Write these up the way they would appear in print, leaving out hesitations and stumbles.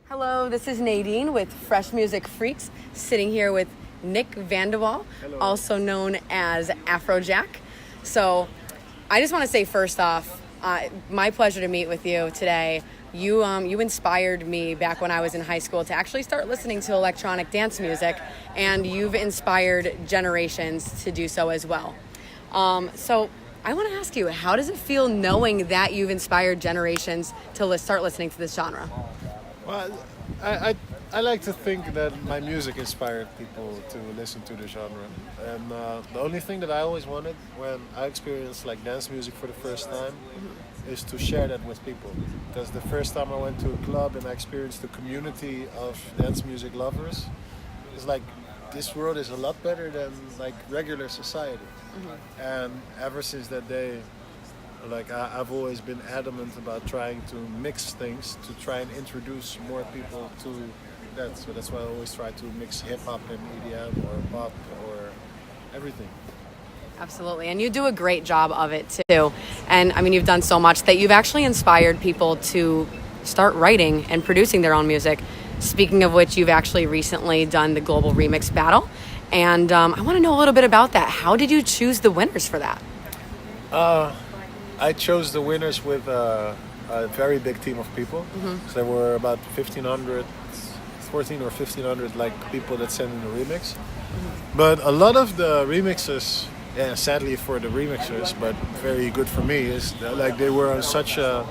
Hello, this is Nadine with Fresh Music Freaks, sitting here with Nick Vanderwall, also known as Afrojack. So I just want to say first off, my pleasure to meet with you today. You inspired me back when I was in high school to actually start listening to electronic dance music, and you've inspired generations to do so as well. So I want to ask you, how does it feel knowing that you've inspired generations to start listening to this genre? Well, I like to think that my music inspired people to listen to the genre. And the only thing that I always wanted when I experienced like dance music for the first time is to share that with people. Because the first time I went to a club and I experienced the community of dance music lovers, it's like this world is a lot better than like regular society. And ever since that day, like I've always been adamant about trying to mix things to try and introduce more people to that. So that's why I always try to mix hip hop and EDM or pop or everything. Absolutely, and you do a great job of it too. And I mean, you've done so much that you've actually inspired people to start writing and producing their own music. Speaking of which, you've actually recently done the Global Remix Battle. And I want to know a little bit about that. How did you choose the winners for that? I chose the winners with a very big team of people. So there were about 14 or 1,500 like people that sent in the remix. But a lot of the remixes, sadly for the remixers, but very good for me, is that, like they were on such a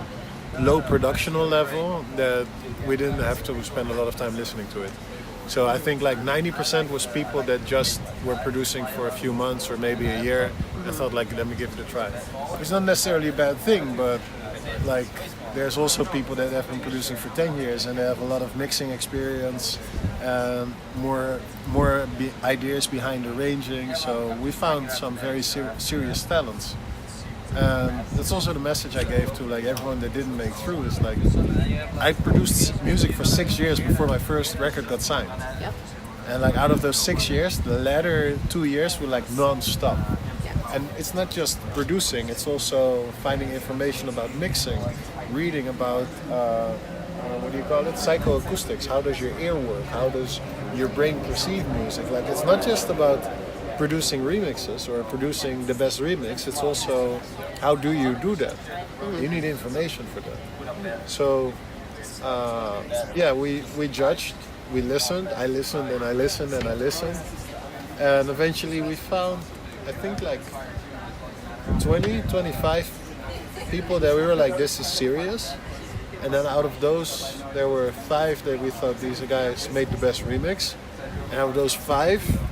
low productional level that we didn't have to spend a lot of time listening to it. So I think like 90% was people that just were producing for a few months or maybe a year. I thought like, let me give it a try. It's not necessarily a bad thing, but like there's also people that have been producing for 10 years and they have a lot of mixing experience and more ideas behind arranging. So we found some very serious talents. And that's also the message I gave to like everyone that didn't make through. Is like I produced music for 6 years before my first record got signed. Yep. And like out of those 6 years, the latter 2 years were like non-stop. Yeah. And it's not just producing; it's also finding information about mixing, reading about what do you call it, psychoacoustics. How does your ear work? How does your brain perceive music? Like it's not just about producing remixes or producing the best remix, it's also how do you do that? You need information for that. So we judged, we listened, I listened and I listened and I listened, and eventually we found I think like 25 people that we were like, this is serious. And then out of those there were 5 that we thought these guys made the best remix, and out of those 5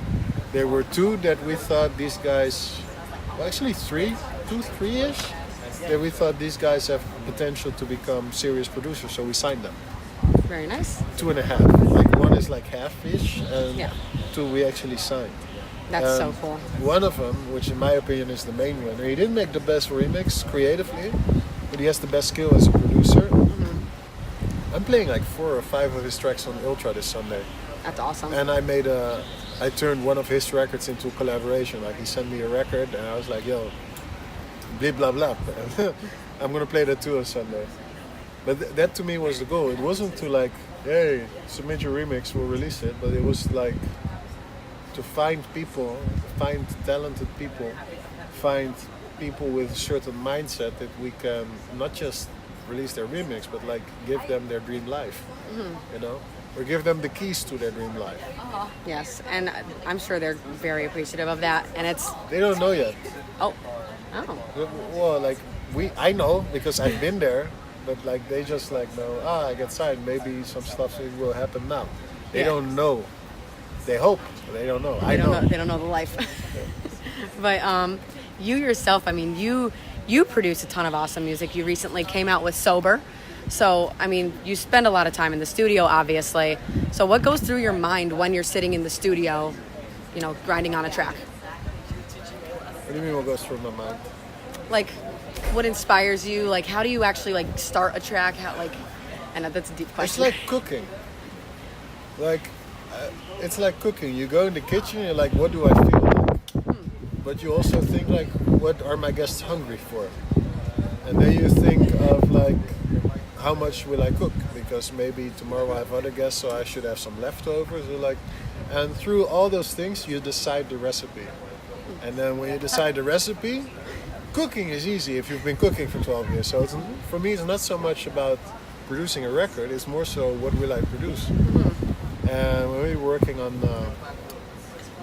there were 2 that we thought these guys, well actually 3-ish, that we thought these guys have potential to become serious producers, so we signed them. Very nice. 2.5, like one is like half-ish, and 2 we actually signed. That's so cool. One of them, which in my opinion is the main winner, he didn't make the best remix creatively, but he has the best skill as a producer. I'm playing like 4 or 5 of his tracks on Ultra this Sunday. That's awesome. And I turned one of his records into a collaboration. Like he sent me a record and I was like, yo, blah blah blah. I'm gonna play that too on Sunday. But that to me was the goal. It wasn't to like, hey, submit your remix, we'll release it. But it was like to find people, find talented people, find people with a certain mindset that we can not just release their remix, but like give them their dream life, you know? Or give them the keys to their dream life. Yes, and I'm sure they're very appreciative of that. And it's... They don't know yet. Oh. Well, like, I know because I've been there, but like they just like know, I get signed, maybe some stuff will happen now. They don't know. They hope, but they don't know. I know. They don't know the life. But you yourself, I mean, you produce a ton of awesome music. You recently came out with Sober. So, I mean, you spend a lot of time in the studio, obviously. So what goes through your mind when you're sitting in the studio, you know, grinding on a track? What do you mean what goes through my mind? Like, what inspires you? Like, how do you actually, like, start a track? How, like, I know that's a deep question. It's like cooking. Like, it's like cooking. You go in the kitchen, you're like, what do I feel like? But you also think, like, what are my guests hungry for? And then you think of, like, how much will I cook? because maybe tomorrow I have other guests, so I should have some leftovers. Or like, and through all those things, you decide the recipe. And then when you decide the recipe, cooking is easy if you've been cooking for 12 years. So it's, for me, it's not so much about producing a record, it's more so what will I produce. And when we were working on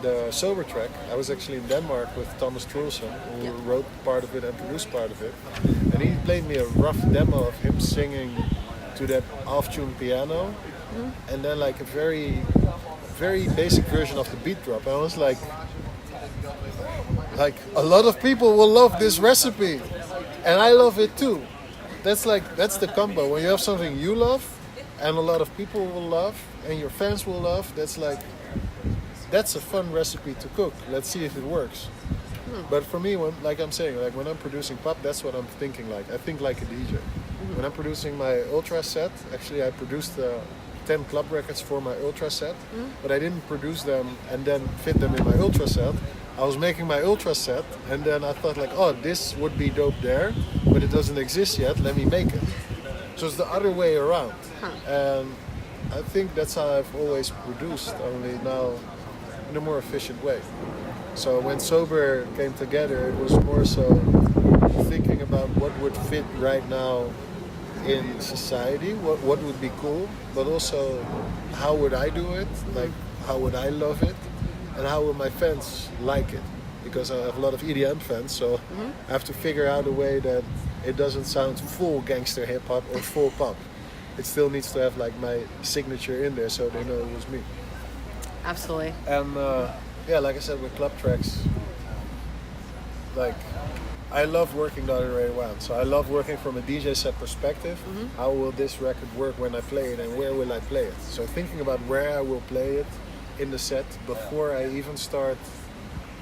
the Sober track, I was actually in Denmark with Thomas Trulson, who wrote part of it and produced part of it. And he played me a rough demo of him singing to that off-tune piano, and then like a very, very basic version of the beat drop. And I was like a lot of people will love this recipe, and I love it too. That's the combo. When you have something you love, and a lot of people will love, and your fans will love, that's a fun recipe to cook. Let's see if it works. But for me, when I'm producing pop, that's what I'm thinking like. I think like a DJ. When I'm producing my Ultra set, actually I produced 10 club records for my Ultra set, but I didn't produce them and then fit them in my Ultra set. I was making my Ultra set, and then I thought like, oh, this would be dope there, but it doesn't exist yet, let me make it. So it's the other way around. And I think that's how I've always produced, only now in a more efficient way. So when Sober came together, it was more so thinking about what would fit right now in society, what would be cool, but also how would I do it, like how would I love it, and how will my fans like it? Because I have a lot of EDM fans, so I have to figure out a way that it doesn't sound full gangster hip hop or full pop. It still needs to have like my signature in there, so they know it was me. Absolutely. And like I said, with club tracks, like I love working the other way around. So I love working from a DJ set perspective. How will this record work when I play it, and where will I play it? So thinking about where I will play it in the set before I even start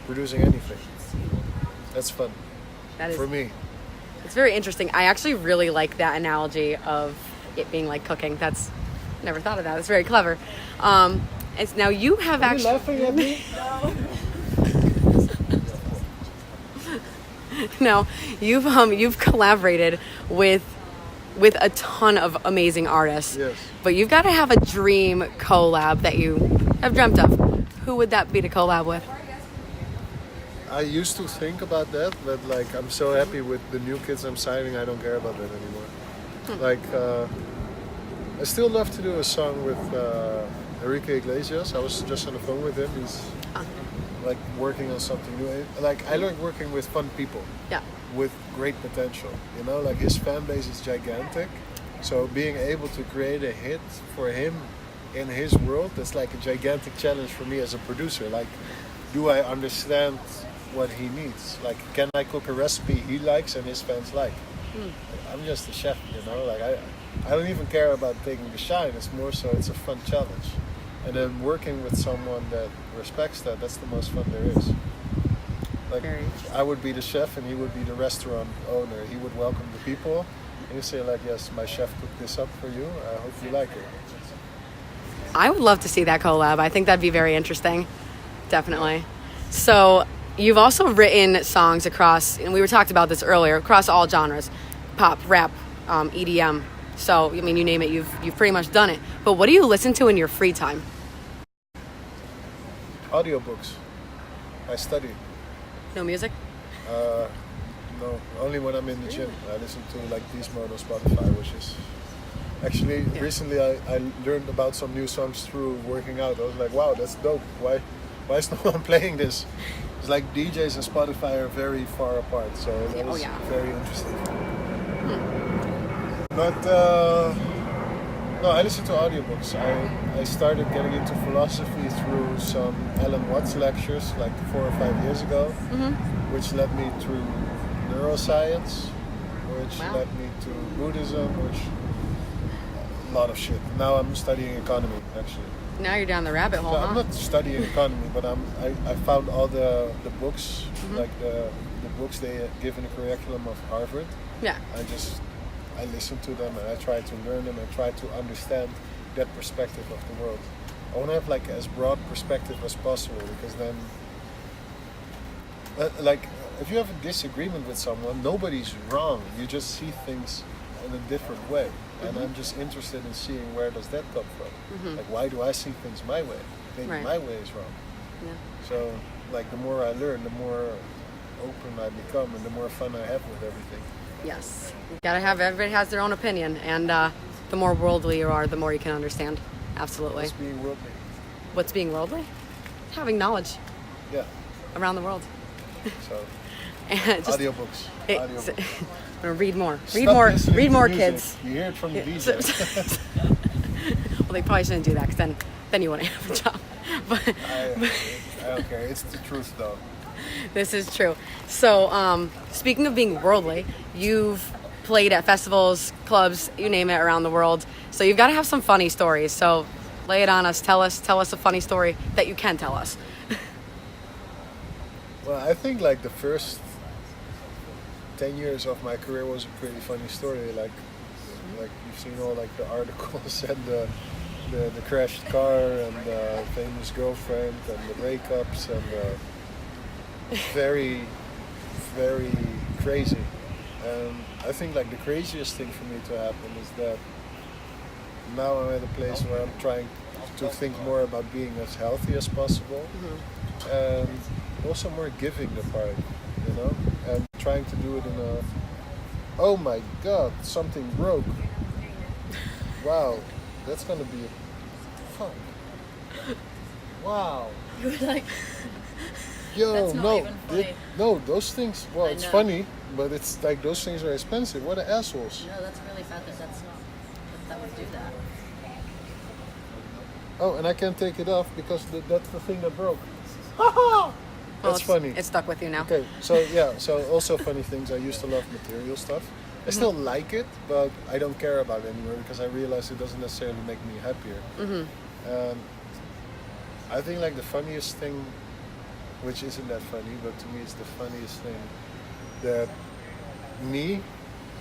producing anything. That's fun. That is, for me. It's very interesting. I actually really like that analogy of it being like cooking. Never thought of that. It's very clever. It's now you have Are you laughing at me? No, you've collaborated with a ton of amazing artists. Yes. But you've got to have a dream collab that you have dreamt of. Who would that be to collab with? I used to think about that, but like I'm so happy with the new kids I'm signing, I don't care about that anymore. Like I still love to do a song with Enrique Iglesias. I was just on the phone with him. He's like working on something new. Like I like working with fun people. Yeah. With great potential. You know, like his fan base is gigantic. So being able to create a hit for him in his world, that's like a gigantic challenge for me as a producer. Like, do I understand what he needs? Like, can I cook a recipe he likes and his fans like? I'm just a chef, you know. Like I don't even care about taking the shine. It's more so it's a fun challenge. And then working with someone that respects that, that's the most fun there is. Like, I would be the chef and he would be the restaurant owner. He would welcome the people and he'd say like, yes, my chef cooked this up for you. I hope you like it. I would love to see that collab. I think that'd be very interesting. Definitely. So you've also written songs across, and we talked about this earlier, across all genres, pop, rap, EDM. So, I mean, you name it, you've pretty much done it. But what do you listen to in your free time? Audiobooks. I study. No music? No, only when I'm in the gym. I listen to like Beast Mode on Spotify, which is actually recently I learned about some new songs through working out. I was like, wow, that's dope. Why is no one playing this? It's like DJs and Spotify are very far apart, so it was very interesting. But no, I listen to audiobooks. I started getting into philosophy through some Alan Watts lectures like 4 or 5 years ago, which led me through neuroscience, which led me to Buddhism, which a lot of shit. Now I'm studying economy, actually. Now you're down the rabbit hole, I'm not studying economy, but I found all the books, like the books they give in the curriculum of Harvard. Yeah. I listen to them and I try to learn them and try to understand that perspective of the world. I want to have like as broad perspective as possible, because then, like, if you have a disagreement with someone, nobody's wrong. You just see things in a different way. And I'm just interested in seeing where does that come from. Like, why do I see things my way? Maybe my way is wrong. Yeah. So, like, the more I learn, the more open I become and the more fun I have with everything. Yes. You gotta have, everybody has their own opinion, and the more worldly you are, the more you can understand. Absolutely. What's being worldly? What's being worldly? Having knowledge Yeah. around the world. So, And just, audiobooks. read more. Read Stop more. listening Read to more, music. kids. You hear it from the DJ. Well, they probably shouldn't do that, because then you wouldn't have a job. But I don't care. It's the truth, though. this is true. So, speaking of being worldly, you've played at festivals, clubs, you name it, around the world. So you've got to have some funny stories. So lay it on us. Tell us a funny story that you can tell us. Well, I think like the first 10 years of my career was a pretty funny story. Like you've seen all like the articles and the crashed car and the famous girlfriend and the breakups and very, very crazy. And I think like the craziest thing for me to happen is that now I'm at a place where I'm trying to think more about being as healthy as possible and also more giving the part, you know, and trying to do it in a, oh my god, something broke. Wow, that's gonna be fun. Wow. You were like, Yo, that's not even funny. No, those things, well, I it's know. funny, but it's like those things are expensive. What are assholes? no, that's really sad that would do that. Oh, and I can't take it off because that's the thing that broke. Well, That's funny. It's stuck with you now. Okay, so yeah, so also funny things. I used to love material stuff. I still like it, but I don't care about it anymore because I realize it doesn't necessarily make me happier. I think like the funniest thing, which isn't that funny, but to me it's the funniest thing, that me,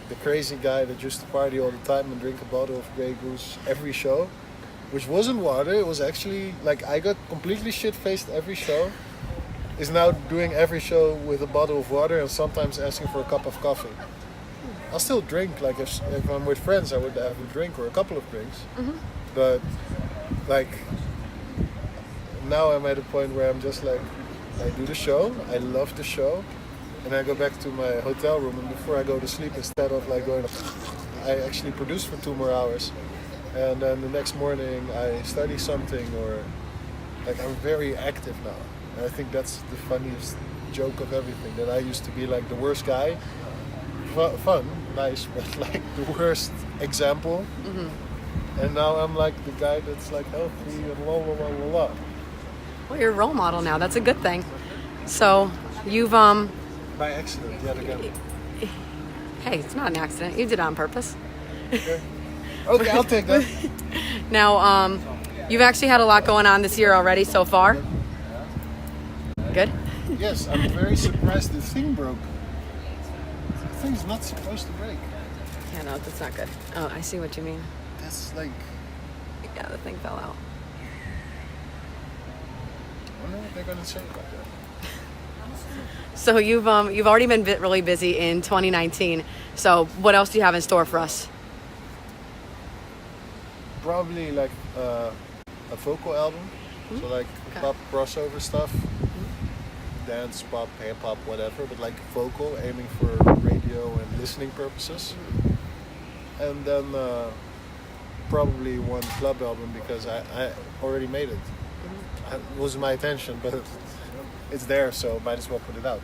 the crazy guy that used to party all the time and drink a bottle of Grey Goose every show, which wasn't water, it was actually like I got completely shit-faced every show, is now doing every show with a bottle of water and sometimes asking for a cup of coffee. I'll still drink, like if I'm with friends I would have a drink or a couple of drinks, but like now I'm at a point where I'm just like, I do the show, I love the show, and I go back to my hotel room, and before I go to sleep, instead of like going, I actually produce for 2 more hours, and then the next morning I study something, or like I'm very active now. And I think that's the funniest joke of everything, that I used to be like the worst guy, fun, nice, but like the worst example, and now I'm like the guy that's like healthy and la la la la la. Well, you're a role model now. That's a good thing. So you've By accident, yet again. hey, it's not an accident. You did it on purpose. Okay, I'll take that. Now, you've actually had a lot going on this year already so far. Good. Yes, I'm very surprised the thing broke. The thing's not supposed to break. Yeah, no, that's not good. Oh, I see what you mean. That's like, Yeah, the thing fell out. I wonder what they're gonna say about that. So you've already been really busy in 2019. So what else do you have in store for us? Probably like a vocal album, so like pop crossover stuff, dance, pop, hip hop, whatever, but like vocal, aiming for radio and listening purposes. And then probably one club album because I already made it. It wasn't my intention, but it's there, so might as well put it out.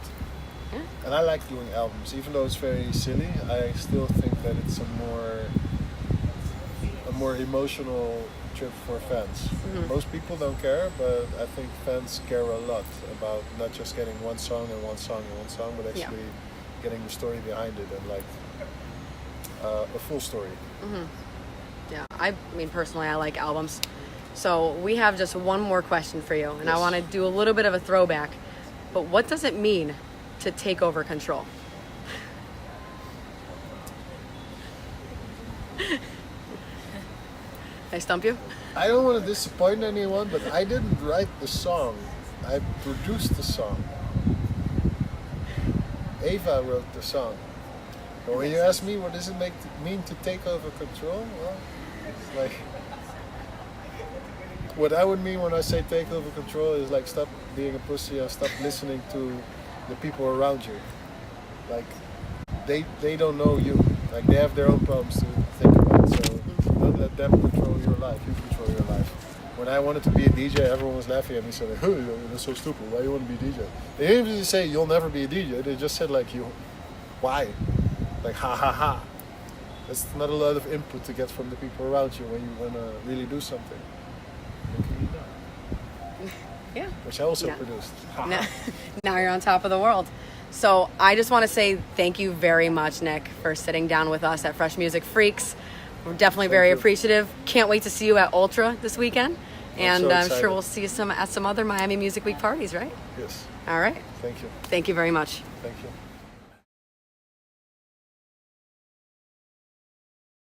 And I like doing albums, even though it's very silly. I still think that it's a more emotional trip for fans. Most people don't care, but I think fans care a lot about not just getting one song and one song and one song, but actually getting the story behind it and like a full story. Yeah, I mean, personally, I like albums. So we have just one more question for you, and I want to do a little bit of a throwback. But what does it mean to take over control? I stump you? I don't want to disappoint anyone, but I didn't write the song. I produced the song. Ava wrote the song. But when you ask me what does it mean to take over control, well, it's like what I would mean when I say take over control is like stop being a pussy and stop listening to the people around you. Like they don't know you. Like they have their own problems to think about. So don't let them control your life. You control your life. When I wanted to be a DJ, everyone was laughing at me, saying, "Hey, that's so stupid. Why you want to be a DJ?" They didn't even say you'll never be a DJ. They just said like why? Like ha ha ha. That's not a lot of input to get from the people around you when you want to really do something. Yeah. Which I also produced. Now you're on top of the world. So I just want to say thank you very much, Nick, for sitting down with us at Fresh Music Freaks. We're definitely very appreciative. Can't wait to see you at Ultra this weekend. And so I'm sure we'll see you at some other Miami Music Week parties, right? Yes. All right. Thank you. Thank you very much. Thank you.